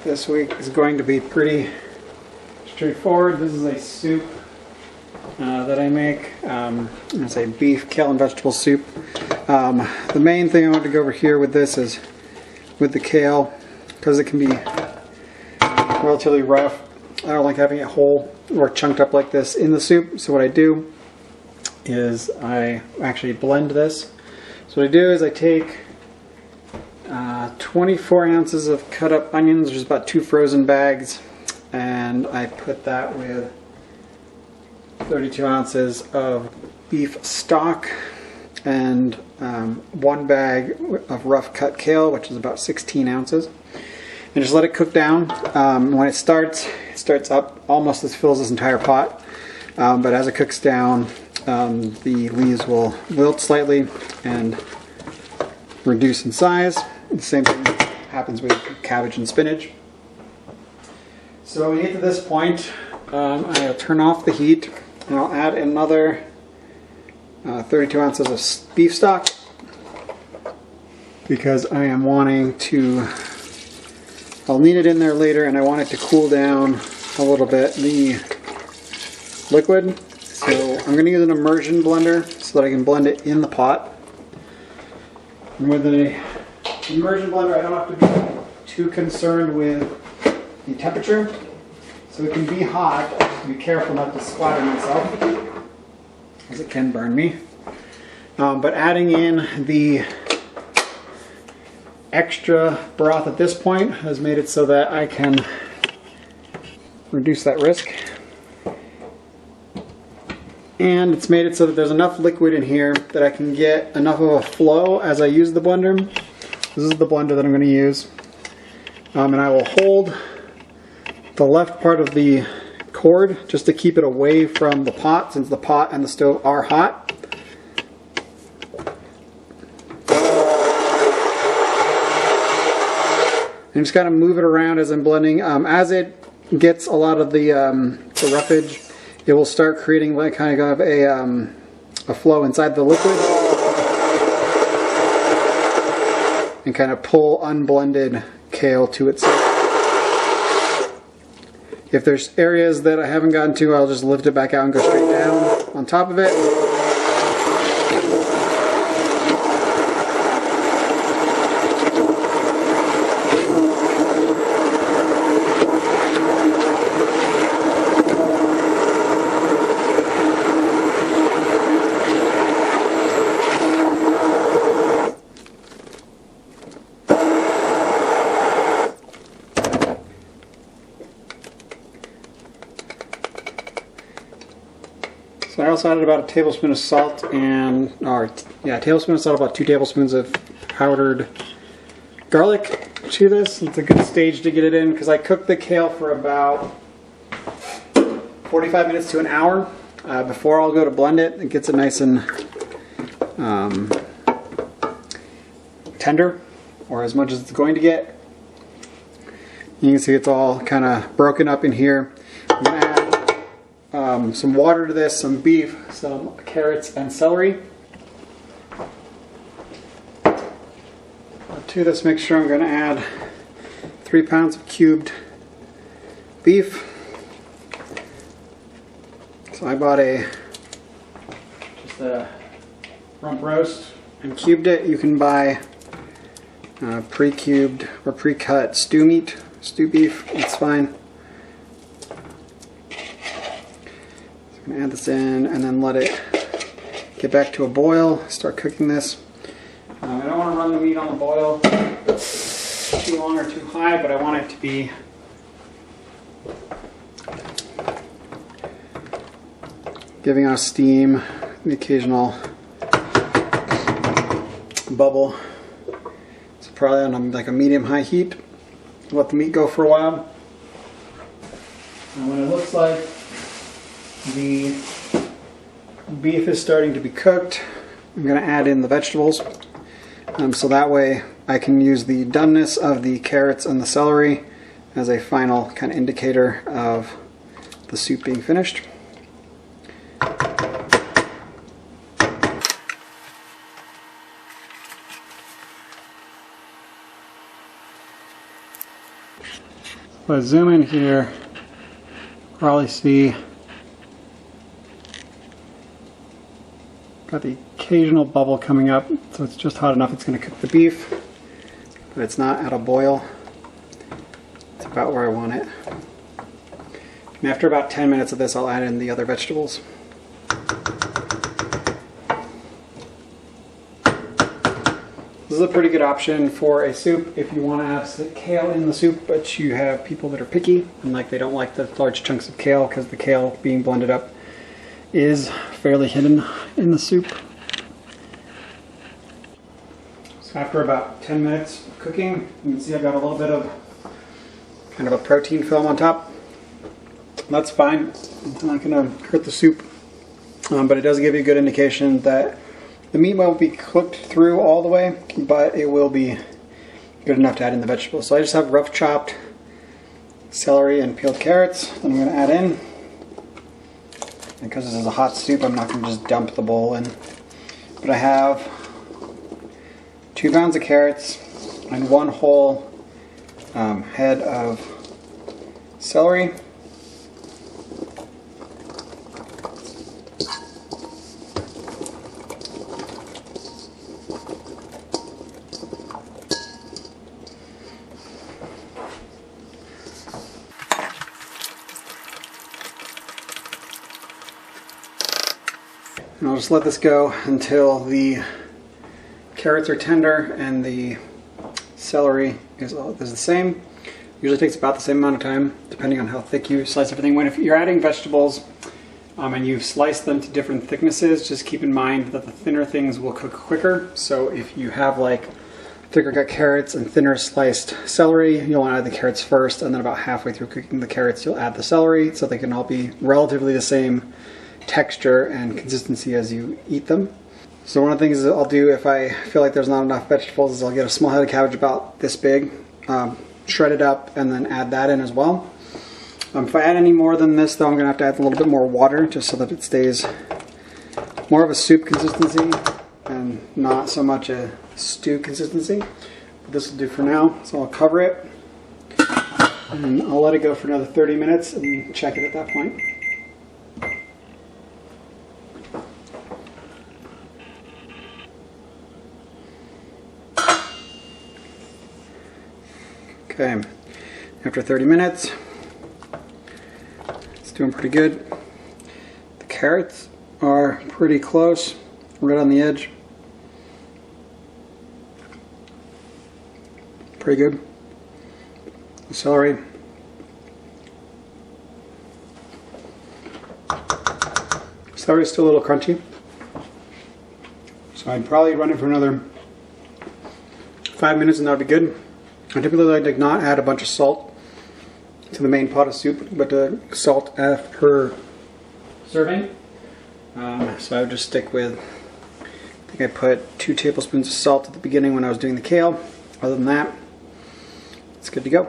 this week is going to be pretty straightforward. This is a soup that I make. It's a beef, kale, and vegetable soup. The main thing I want to go over here with this is with the kale, because it can be relatively rough. I don't like having it whole or chunked up like this in the soup. So what I do is I actually blend this. So what I do is I take 24 ounces of cut up onions, which is about 2 frozen bags, and I put that with 32 ounces of beef stock and 1 bag of rough cut kale, which is about 16 ounces. And just let it cook down. When it starts up almost as fills this entire pot. But as it cooks down, the leaves will wilt slightly and reduce in size. The same thing happens with cabbage and spinach. So when we get to this point, I'll turn off the heat and I'll add another 32 ounces of beef stock, because I am wanting to, I'll need it in there later and I want it to cool down a little bit, the liquid. So I'm going to use an immersion blender so that I can blend it in the pot. And with an immersion blender, I don't have to be too concerned with the temperature. So it can be hot. I have to be careful not to splatter myself, as it can burn me. But adding in the extra broth at this point has made it so that I can reduce that risk. And it's made it so that there's enough liquid in here that I can get enough of a flow as I use the blender. This is the blender that I'm going to use. And I will hold the left part of the cord just to keep it away from the pot, since the pot and the stove are hot. And just kind of move it around as I'm blending. As it gets a lot of the roughage, it will start creating like kind of a flow inside the liquid and kind of pull unblended kale to itself. If there's areas that I haven't gotten to, I'll just lift it back out and go straight down on top of it. So I also added about a tablespoon of salt and, a tablespoon of salt, about 2 tablespoons of powdered garlic to this. It's a good stage to get it in, because I cooked the kale for about 45 minutes to an hour before I'll go to blend it. It gets it nice and tender, or as much as it's going to get. You can see it's all kind of broken up in here. I'm going to add some water to this, some beef, some carrots, and celery. To this mixture, I'm going to add 3 pounds of cubed beef. So I bought just a rump roast and cubed it. You can buy pre-cubed or pre-cut stew beef. It's fine. I'm going to add this in and then let it get back to a boil. Start cooking this. I don't want to run the meat on the boil too long or too high, but I want it to be giving out steam, the occasional bubble. So probably on like a medium-high heat. Let the meat go for a while. And when it looks like the beef is starting to be cooked, I'm going to add in the vegetables. So that way I can use the doneness of the carrots and the celery as a final kind of indicator of the soup being finished. If I zoom in here, probably see got the occasional bubble coming up, so it's just hot enough it's going to cook the beef, but it's not at a boil. It's about where I want it. And after about 10 minutes of this, I'll add in the other vegetables. This is a pretty good option for a soup if you want to have kale in the soup, but you have people that are picky and they don't like the large chunks of kale because the kale being blended up is fairly hidden in the soup. So after about 10 minutes of cooking, you can see I've got a little bit of kind of a protein film on top. That's fine. It's not going to hurt the soup, but it does give you a good indication that the meat won't be cooked through all the way, but it will be good enough to add in the vegetables. So I just have rough chopped celery and peeled carrots that I'm going to add in. Because this is a hot soup, I'm not going to just dump the bowl in. But I have 2 pounds of carrots and 1 whole head of celery. And I'll just let this go until the carrots are tender and the celery is the same. Usually takes about the same amount of time, depending on how thick you slice everything. If you're adding vegetables and you've sliced them to different thicknesses, just keep in mind that the thinner things will cook quicker. So if you have like thicker cut carrots and thinner sliced celery, you'll want to add the carrots first, and then about halfway through cooking the carrots, you'll add the celery, so they can all be relatively the same texture and consistency as you eat them. So one of the things that I'll do if I feel like there's not enough vegetables is I'll get a small head of cabbage about this big, shred it up, and then add that in as well. If I add any more than this, though, I'm going to have to add a little bit more water just so that it stays more of a soup consistency and not so much a stew consistency. But this will do for now, so I'll cover it and I'll let it go for another 30 minutes and check it at that point. Okay, after 30 minutes, it's doing pretty good. The carrots are pretty close, right on the edge. Pretty good. The celery. Celery is still a little crunchy, so I'd probably run it for another 5 minutes and that would be good. I typically like to not add a bunch of salt to the main pot of soup, but to salt per serving. So I would just stick with, I think I put 2 tablespoons of salt at the beginning when I was doing the kale. Other than that, it's good to go.